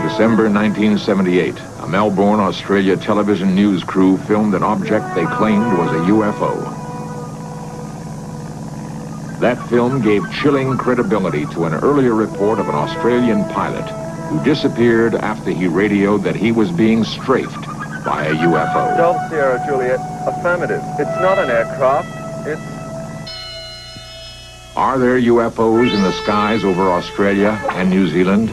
December 1978, a Melbourne, Australia television news crew filmed an object they claimed was a UFO. That film gave chilling credibility to an earlier report of an Australian pilot who disappeared after he radioed that he was being strafed by a UFO. Delta Sierra Juliet, affirmative. It's not an aircraft, it's... Are there UFOs in the skies over Australia and New Zealand?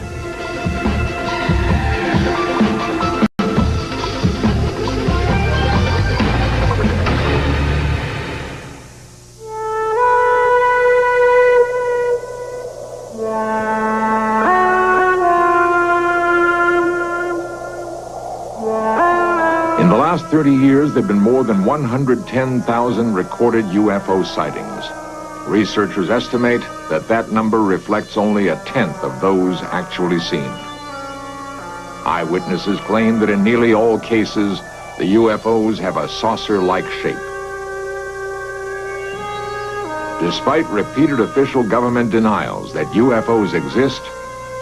In the last 30 years, there have been more than 110,000 recorded UFO sightings. Researchers estimate that that number reflects only a tenth of those actually seen. Eyewitnesses claim that in nearly all cases, the UFOs have a saucer-like shape. Despite repeated official government denials that UFOs exist,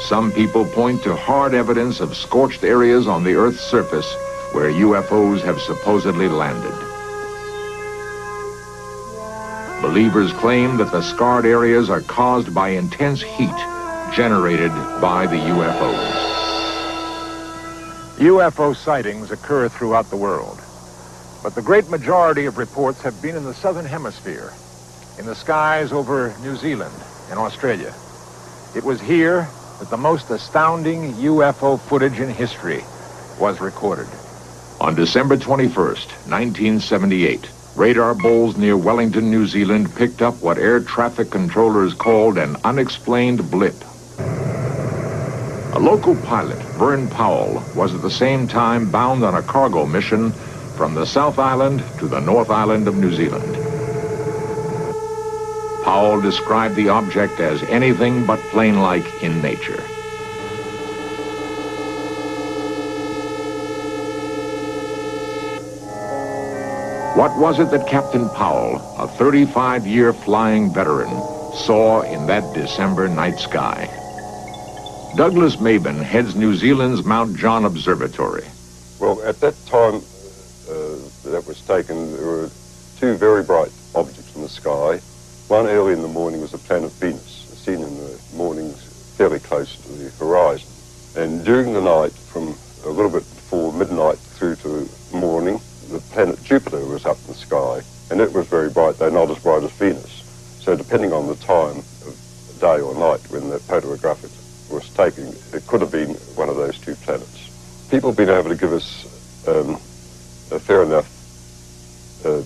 some people point to hard evidence of scorched areas on the Earth's surface where UFOs have supposedly landed. Believers claim that the scarred areas are caused by intense heat generated by the UFOs. UFO sightings occur throughout the world, but the great majority of reports have been in the southern hemisphere, in the skies over New Zealand and Australia. It was here that the most astounding UFO footage in history was recorded. On December 21st, 1978, radar bowls near Wellington, New Zealand picked up what air traffic controllers called an unexplained blip. A local pilot, Vern Powell, was at the same time bound on a cargo mission from the South Island to the North Island of New Zealand. Powell described the object as anything but plane-like in nature. What was it that Captain Powell, a 35-year flying veteran, saw in that December night sky? Douglas Maben heads New Zealand's Mount John Observatory. Well, at that time that was taken, there were two very bright objects in the sky. One early in the morning was the planet Venus, seen in the mornings fairly close to the horizon. And during the night, from a little bit before midnight through to morning, the planet Jupiter was up in the sky, and it was very bright, though not as bright as Venus. So depending on the time of day or night when the photograph was taken, it could have been one of those two planets. People have been able to give us a fair enough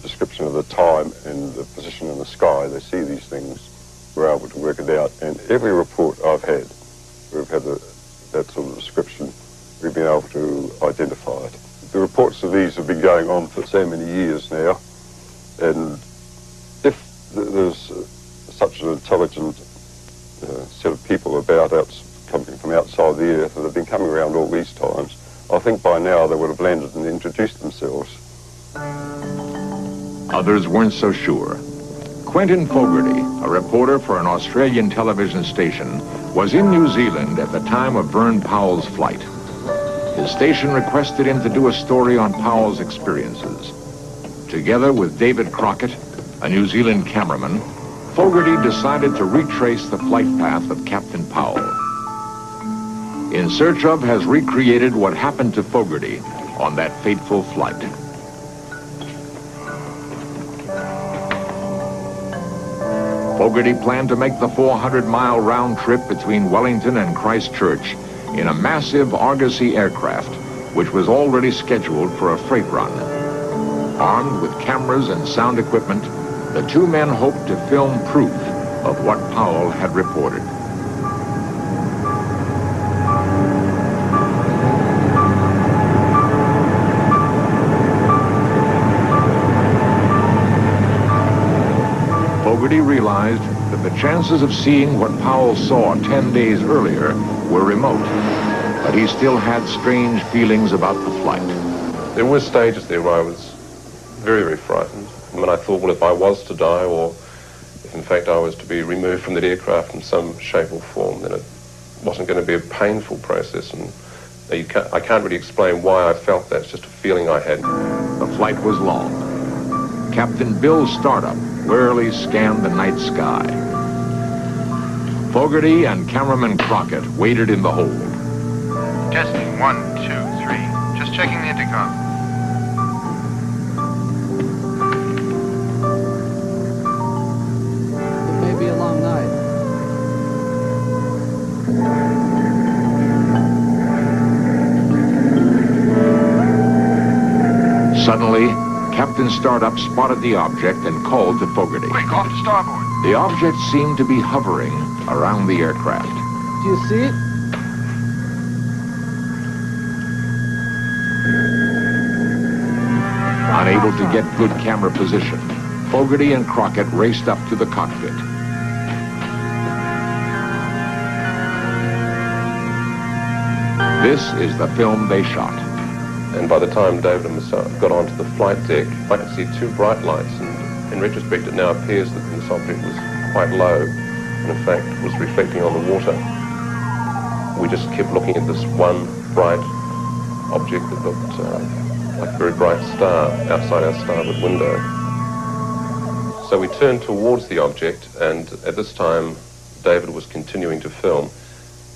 description of the time and the position in the sky. They see these things, we're able to work it out, and every report I've had, we've had that sort of description, we've been able to identify it. The reports of these have been going on for so many years now, and if there's such an intelligent set of people about coming from outside the Earth that have been coming around all these times, I think by now they would have landed and introduced themselves. Others weren't so sure. Quentin Fogarty, a reporter for an Australian television station, was in New Zealand at the time of Vern Powell's flight. His station requested him to do a story on Powell's experiences. Together with David Crockett, a New Zealand cameraman, Fogarty decided to retrace the flight path of Captain Powell. In Search Of has recreated what happened to Fogarty on that fateful flight. Fogarty planned to make the 400-mile round trip between Wellington and Christchurch in a massive Argosy aircraft, which was already scheduled for a freight run. Armed with cameras and sound equipment, the two men hoped to film proof of what Powell had reported. Fogarty realized that the chances of seeing what Powell saw 10 days earlier were remote, but he still had strange feelings about the flight. There were stages there where I was very, very frightened. When I thought, well, if I was to die, or if in fact I was to be removed from that aircraft in some shape or form, then it wasn't going to be a painful process, and I can't really explain why I felt that. It's just a feeling I had. The flight was long. Captain Bill Startup warily scanned the night sky. Fogarty and cameraman Crockett waited in the hold. Testing, 1, 2, 3. Just checking the intercom. It may be a long night. Suddenly, Captain Startup spotted the object and called to Fogarty. Quick, off to starboard. The object seemed to be hovering around the aircraft. Do you see it? Unable to get good camera position, Fogarty and Crockett raced up to the cockpit. This is the film they shot. And by the time David and myself got onto the flight deck, I could see two bright lights, and in retrospect it now appears that this object was quite low, and in fact was reflecting on the water. We just kept looking at this one bright object that looked like a very bright star outside our starboard window. So we turned towards the object, and at this time David was continuing to film,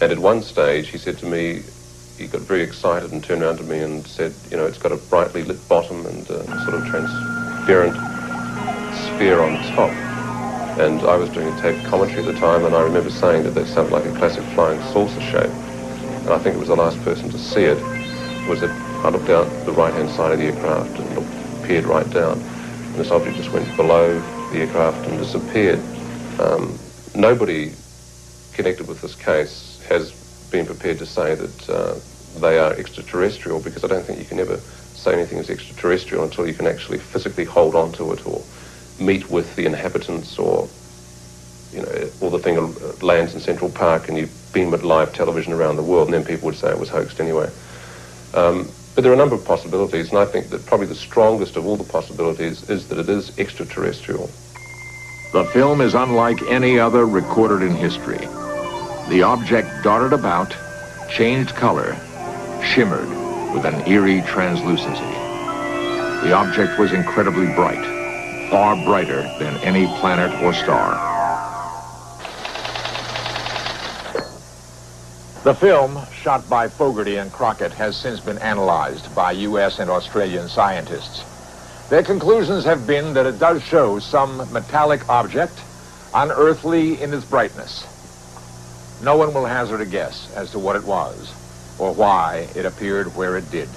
and at one stage he said to me, he got very excited and turned around to me and said, you know, it's got a brightly lit bottom and a sort of transparent sphere on top. And I was doing a tape commentary at the time, and I remember saying that sounded like a classic flying saucer shape. And I think it was the last person to see it, was that I looked out the right-hand side of the aircraft and peered right down. And this object just went below the aircraft and disappeared. Nobody connected with this case has been prepared to say that they are extraterrestrial, because I don't think you can ever say anything is extraterrestrial until you can actually physically hold on to it or meet with the inhabitants, or, you know, or the thing lands in Central Park and you beam it live television around the world, and then people would say it was hoaxed anyway. But there are a number of possibilities, and I think that probably the strongest of all the possibilities is that it is extraterrestrial. The film is unlike any other recorded in history. The object darted about, changed color, shimmered with an eerie translucency. The object was incredibly bright, far brighter than any planet or star. The film, shot by Fogarty and Crockett, has since been analyzed by U.S. and Australian scientists. Their conclusions have been that it does show some metallic object, unearthly in its brightness. No one will hazard a guess as to what it was or why it appeared where it did.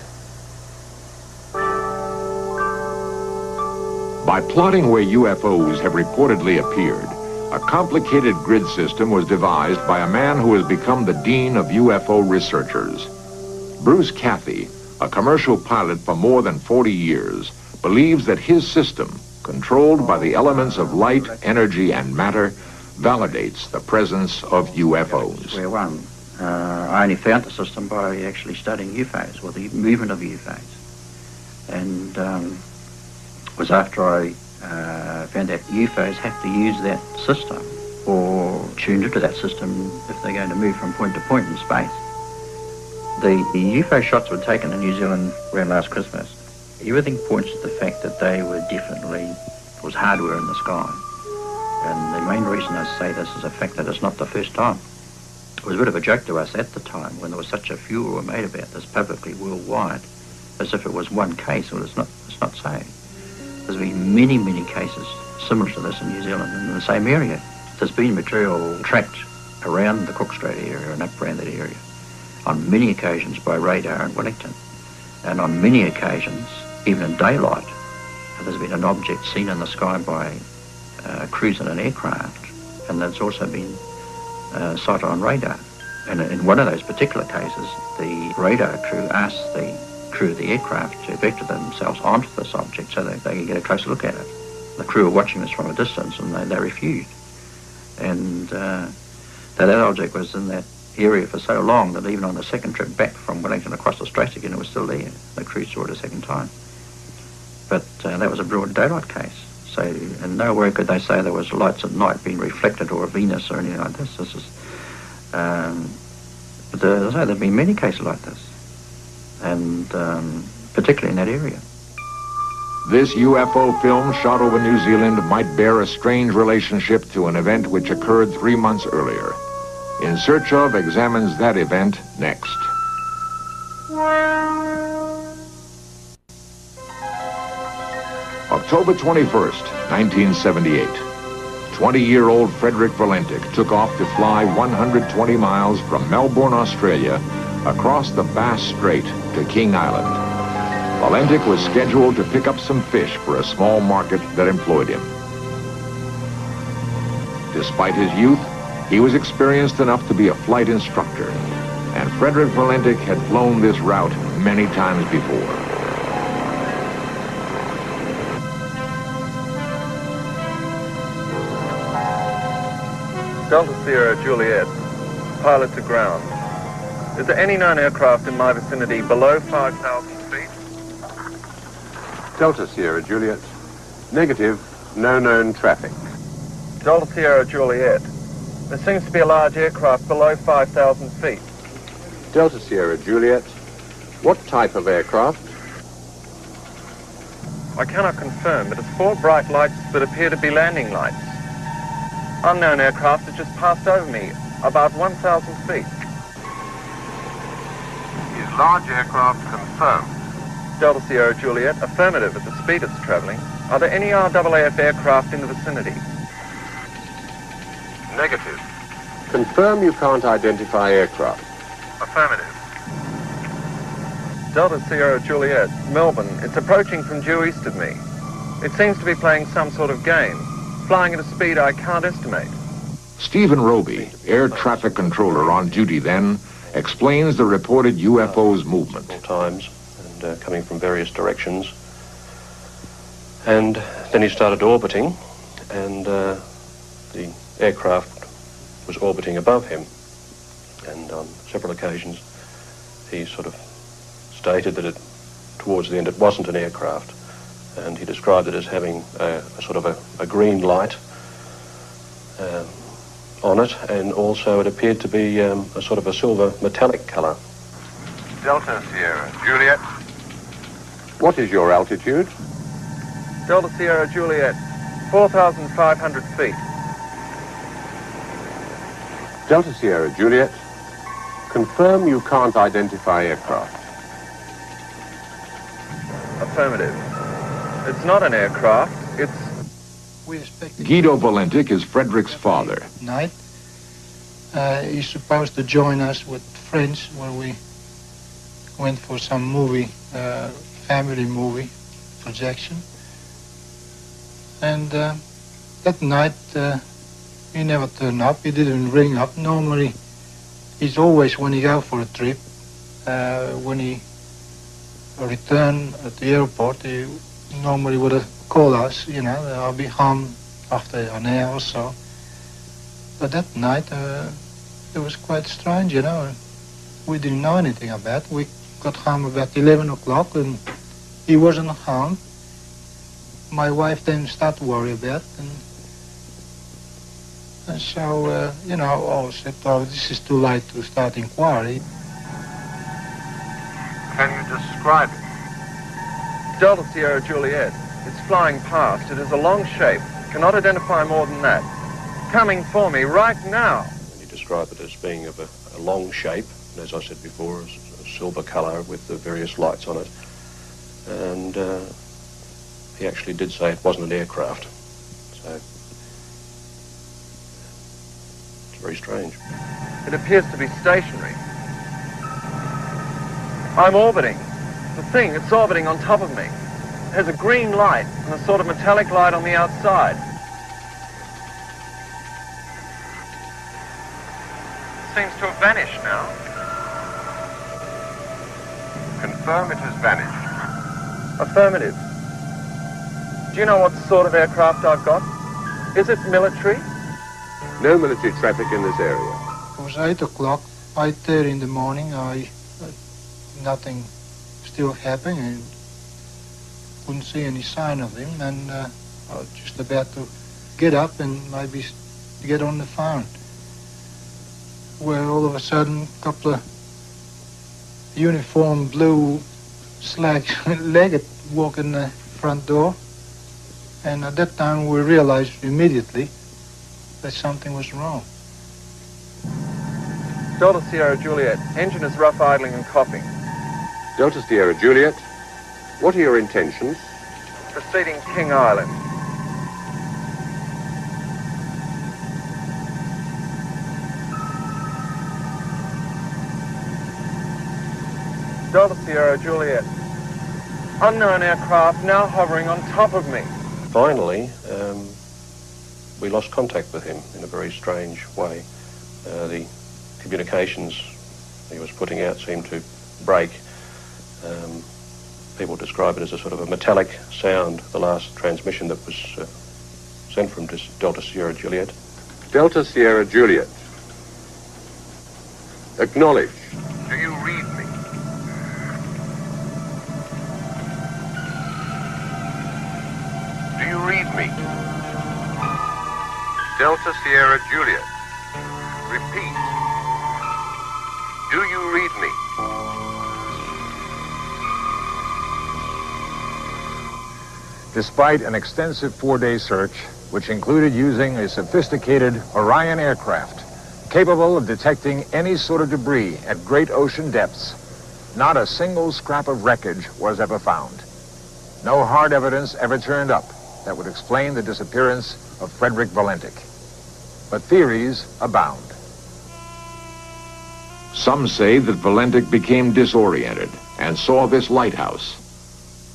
By plotting where UFOs have reportedly appeared, a complicated grid system was devised by a man who has become the dean of UFO researchers. Bruce Cathy, a commercial pilot for more than 40 years, believes that his system, controlled by the elements of light, energy, and matter, validates the presence of UFOs. Square one. I only found the system by actually studying UFOs, or the movement of UFOs. And it was after I found out UFOs have to use that system or tune into that system if they're going to move from point to point in space. The UFO shots were taken in New Zealand around last Christmas. Everything points to the fact that they were definitely, it was hardware in the sky. And the main reason I say this is the fact that it's not the first time. It was a bit of a joke to us at the time when there was such a furor made about this publicly worldwide, as if it was one case. Well, it's not so. There's been many, many cases similar to this in New Zealand and in the same area. There's been material tracked around the Cook Strait area and up around that area on many occasions by radar in Wellington. And on many occasions, even in daylight, there's been an object seen in the sky by crews in an aircraft, and that's also been sighted on radar. And in one of those particular cases, the radar crew asked the crew of the aircraft to vector themselves onto this object so that they could get a closer look at it. The crew were watching this from a distance, and they refused. And that object was in that area for so long that even on the second trip back from Wellington across the Straits again, it was still there. The crew saw it a second time. But that was a broad daylight case. So in nowhere could they say there was lights at night being reflected or a Venus or anything like this. This is, but there have been many cases like this. and particularly in that area. This UFO film shot over New Zealand might bear a strange relationship to an event which occurred 3 months earlier. In Search Of examines that event next. October 21st, 1978. 20-year-old Frederick Valentic took off to fly 120 miles from Melbourne, Australia, across the Bass Strait to King Island. Valentic was scheduled to pick up some fish for a small market that employed him. Despite his youth, he was experienced enough to be a flight instructor, and Frederick Valentic had flown this route many times before. Delta Sierra Juliet, pilot to ground. Is there any known aircraft in my vicinity below 5,000 feet? Delta Sierra Juliet. Negative, no known traffic. Delta Sierra Juliet. There seems to be a large aircraft below 5,000 feet. Delta Sierra Juliet. What type of aircraft? I cannot confirm, but it's 4 bright lights that appear to be landing lights. Unknown aircraft has just passed over me, about 1,000 feet. Is large aircraft confirmed? Delta Sierra Juliet, affirmative at the speed it's traveling. Are there any RAAF aircraft in the vicinity? Negative. Confirm you can't identify aircraft. Affirmative. Delta Sierra Juliet, Melbourne. It's approaching from due east of me. It seems to be playing some sort of game, flying at a speed I can't estimate. Stephen Roby, air traffic controller on duty then, explains the reported UFO's movement. Times and coming from various directions. And then he started orbiting, and the aircraft was orbiting above him. And on several occasions, he sort of stated that towards the end it wasn't an aircraft. And he described it as having a sort of a green light on it, and also it appeared to be a sort of a silver metallic colour. Delta Sierra Juliet. What is your altitude? Delta Sierra Juliet, 4,500 feet. Delta Sierra Juliet. Confirm you can't identify aircraft. Affirmative. It's not an aircraft, it's... Guido Valentic is Frederick's father. Night. He's supposed to join us with friends where we went for some movie, family movie projection. And that night he never turned up, he didn't ring up. Normally he's always, when he go for a trip, when he return at the airport, he normally would have called us, you know, I'll be home after an hour or so. But that night, it was quite strange, you know. We didn't know anything about it. We got home about 11 o'clock and he wasn't home. My wife then started to worry about it. And so, you know, I said, oh, this is too late to start inquiry. Can you describe it? Delta Sierra Juliet. It's flying past. It is a long shape. Cannot identify more than that. Coming for me right now. And he described it as being of a long shape, and as I said before, a silver colour with the various lights on it. And he actually did say it wasn't an aircraft. So it's very strange. It appears to be stationary. I'm orbiting. The thing, it's orbiting on top of me. It has a green light and a sort of metallic light on the outside. It seems to have vanished now. Confirm it has vanished. Affirmative. Do you know what sort of aircraft I've got? Is it military? No military traffic in this area. It was 8 o'clock, 8:30 in the morning. Nothing still happening, and couldn't see any sign of him, and I was just about to get up and maybe get on the phone, where all of a sudden a couple of uniform blue slack-legged walk in the front door. And at that time we realized immediately that something was wrong. Delta Sierra Juliet, engine is rough idling and coughing. Delta Sierra Juliet, what are your intentions? Proceeding King Island. Delta Sierra Juliet, unknown aircraft now hovering on top of me. Finally, we lost contact with him in a very strange way. The communications he was putting out seemed to break. People describe it as a sort of a metallic sound, the last transmission that was sent from Delta Sierra Juliet. Delta Sierra Juliet, acknowledge. Do you read me? Do you read me? Delta Sierra Juliet. Repeat. Do you read me? Despite an extensive 4-day search, which included using a sophisticated Orion aircraft capable of detecting any sort of debris at great ocean depths, not a single scrap of wreckage was ever found. No hard evidence ever turned up that would explain the disappearance of Frederick Valentic. But theories abound. Some say that Valentic became disoriented and saw this lighthouse.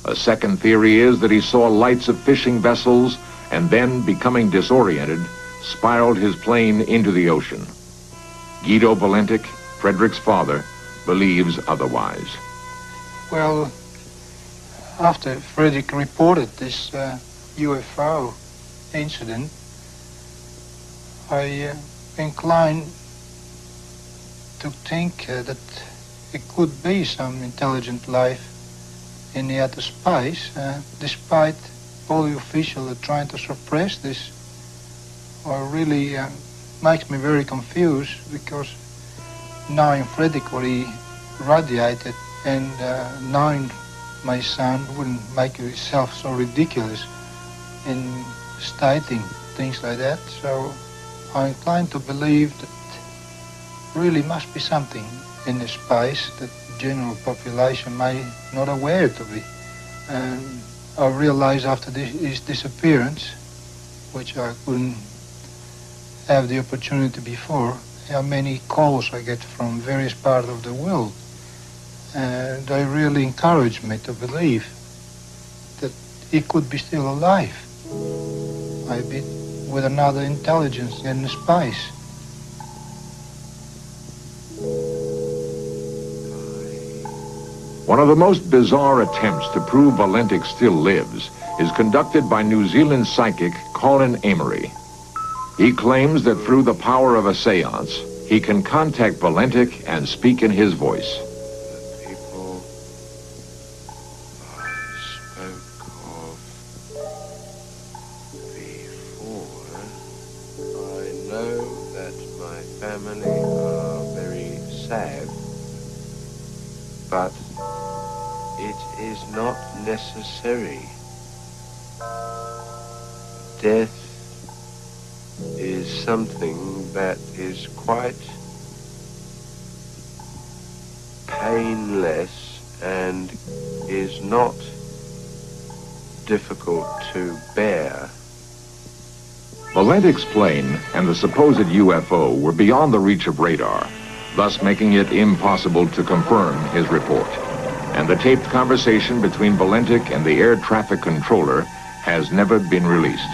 A second theory is that he saw lights of fishing vessels and then, becoming disoriented, spiraled his plane into the ocean. Guido Valentic, Frederick's father, believes otherwise. Well, after Frederick reported this UFO incident, I inclined to think that it could be some intelligent life in the outer space, despite all the officials are trying to suppress this, or really makes me very confused, because knowing Frederick what he radiated and knowing my son wouldn't make himself so ridiculous in stating things like that. So I'm inclined to believe that really must be something in the space that the general population may not aware to be. And I realized after his disappearance, which I couldn't have the opportunity before, how many calls I get from various parts of the world. And they really encouraged me to believe that he could be still alive, maybe with another intelligence in the space. One of the most bizarre attempts to prove Valentic still lives is conducted by New Zealand psychic Colin Amory. He claims that through the power of a seance, he can contact Valentic and speak in his voice. The people I spoke of before, I know that my family are very sad, but it is not necessary. Death is something that is quite painless and is not difficult to bear. Valentic's plane and the supposed UFO were beyond the reach of radar, thus making it impossible to confirm his report. And the taped conversation between Valentic and the air traffic controller has never been released.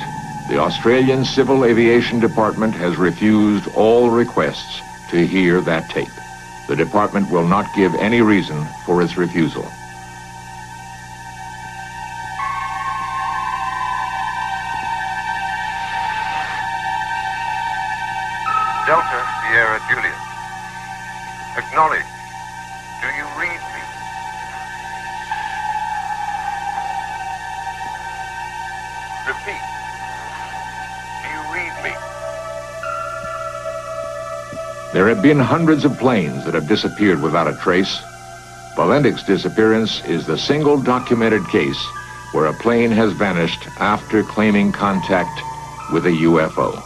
The Australian Civil Aviation Department has refused all requests to hear that tape. The department will not give any reason for its refusal. Delta Sierra Juliet. Acknowledge. Do you read me? Repeat. Do you read me? There have been hundreds of planes that have disappeared without a trace. Valentich's disappearance is the single documented case where a plane has vanished after claiming contact with a UFO.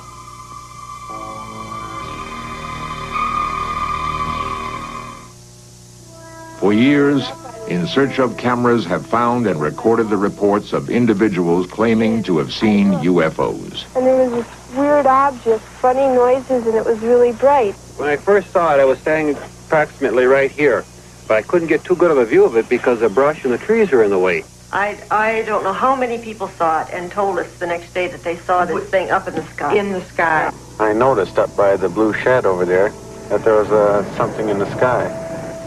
For years, In Search of cameras have found and recorded the reports of individuals claiming to have seen UFOs. And there was this weird object, funny noises, and it was really bright. When I first saw it, I was standing approximately right here, but I couldn't get too good of a view of it because the brush and the trees are in the way. I don't know how many people saw it and told us the next day that they saw this thing up in the sky. In the sky. I noticed up by the blue shed over there that there was something in the sky.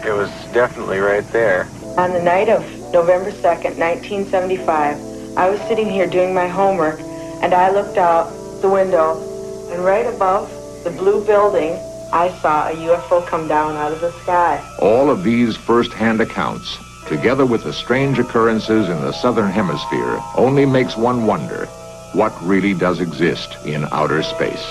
It was definitely right there. On the night of November 2nd, 1975, I was sitting here doing my homework, and I looked out the window, and right above the blue building, I saw a UFO come down out of the sky. All of these first-hand accounts, together with the strange occurrences in the southern hemisphere, only makes one wonder what really does exist in outer space.